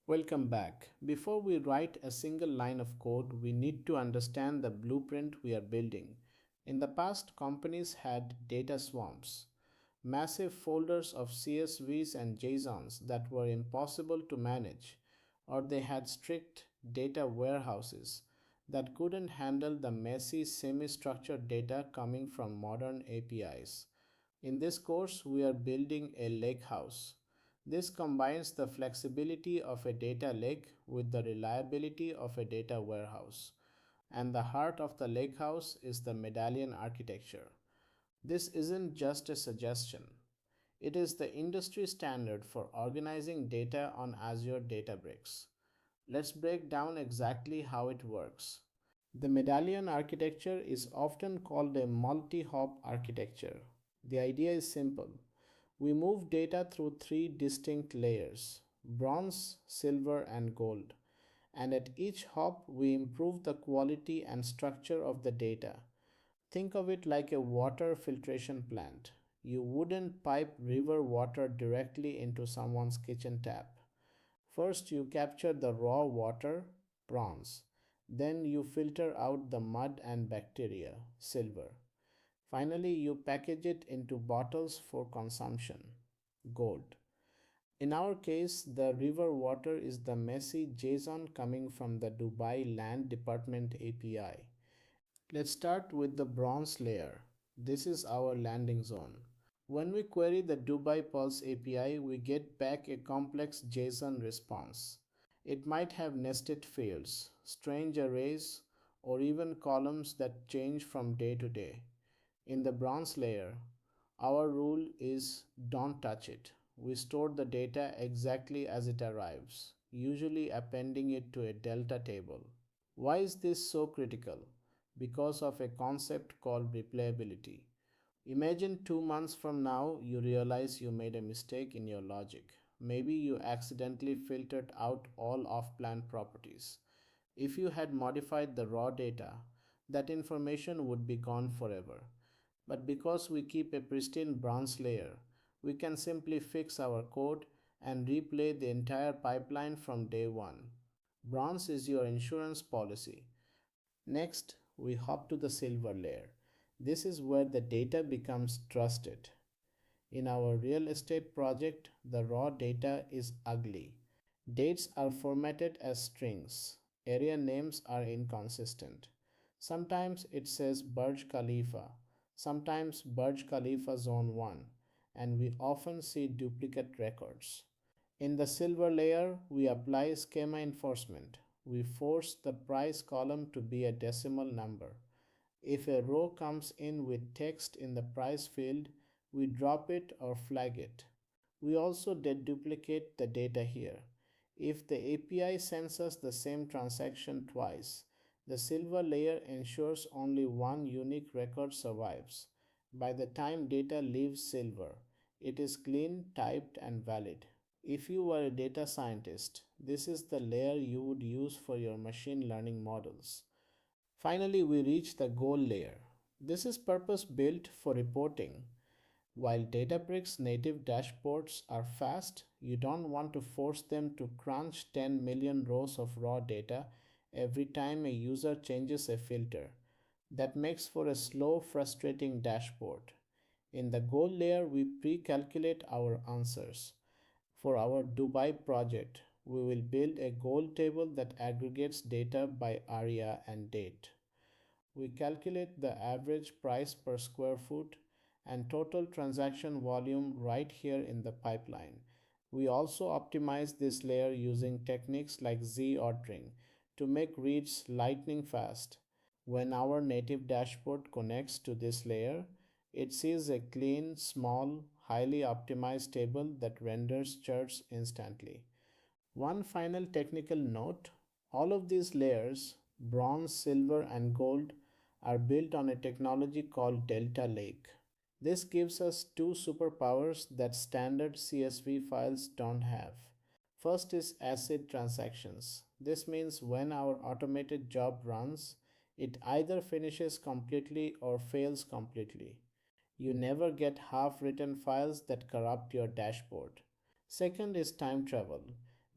Welcome back. Before we write a single line of code, we need to understand the blueprint we are building. In the past, companies had data swamps, massive folders of CSVs and JSONs that were impossible to manage, or they had strict data warehouses that couldn't handle the messy, semi structured data coming from modern APIs. In this course, we are building a lakehouse. This combines the flexibility of a data lake with the reliability of a data warehouse. And the heart of the lakehouse is the medallion architecture. This isn't just a suggestion, it is the industry standard for organizing data on Azure Databricks. Let's break down exactly how it works. The medallion architecture is often called a multi hop architecture. The idea is simple. We move data through three distinct layers: bronze, silver, and gold. And at each hop, we improve the quality and structure of the data. Think of it like a water filtration plant. You wouldn't pipe river water directly into someone's kitchen tap. First, you capture the raw water, bronze. Then, you filter out the mud and bacteria, silver. Finally, you package it into bottles for consumption, gold. In our case, the river water is the messy JSON coming from the Dubai Land Department API. Let's start with the bronze layer. This is our landing zone. When we query the Dubai Pulse API, we get back a complex JSON response. It might have nested fields, strange arrays, or even columns that change from day to day. In the bronze layer, our rule is don't touch it. We store the data exactly as it arrives, usually appending it to a delta table. Why is this so critical? Because of a concept called replayability. Imagine 2 months from now you realize you made a mistake in your logic. Maybe you accidentally filtered out all off plan properties. If you had modified the raw data, that information would be gone forever. But because we keep a pristine bronze layer, we can simply fix our code and replay the entire pipeline from day one. Bronze is your insurance policy. Next, we hop to the silver layer. This is where the data becomes trusted. In our real estate project, the raw data is ugly. Dates are formatted as strings. Area names are inconsistent. Sometimes it says Burj Khalifa, sometimes Burj Khalifa Zone 1, and we often see duplicate records. In the silver layer, we apply schema enforcement. We force the price column to be a decimal number. If a row comes in with text in the price field, we drop it or flag it. We also deduplicate the data here. If the API sends us the same transaction twice, the silver layer ensures only one unique record survives. By the time data leaves silver, it is clean, typed, and valid. If you were a data scientist, this is the layer you would use for your machine learning models. Finally, we reach the goal layer. This is purpose built for reporting. While Databricks native dashboards are fast, you don't want to force them to crunch 10 million rows of raw data every time a user changes a filter. That makes for a slow, frustrating dashboard. In the goal layer, we pre calculate our answers. For our Dubai project, we will build a goal table that aggregates data by area and date. We calculate the average price per square foot and total transaction volume right here in the pipeline. We also optimize this layer using techniques like Z ordering to make reads lightning fast. When our native dashboard connects to this layer, it sees a clean, small, highly optimized table that renders charts instantly. One final technical note: all of these layers, bronze, silver, and gold, are built on a technology called Delta Lake. This gives us two superpowers that standard CSV files don't have. First is ACID transactions. This means when our automated job runs, it either finishes completely or fails completely. You never get half written files that corrupt your dashboard. Second is time travel.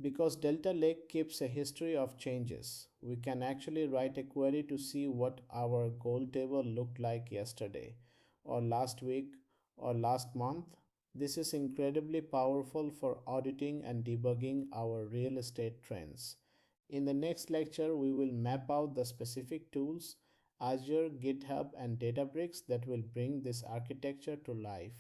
Because Delta Lake keeps a history of changes, we can actually write a query to see what our goal table looked like yesterday, or last week, or last month. This is incredibly powerful for auditing and debugging our real estate trends. In the next lecture, we will map out the specific tools, Azure, GitHub, and Databricks that will bring this architecture to life.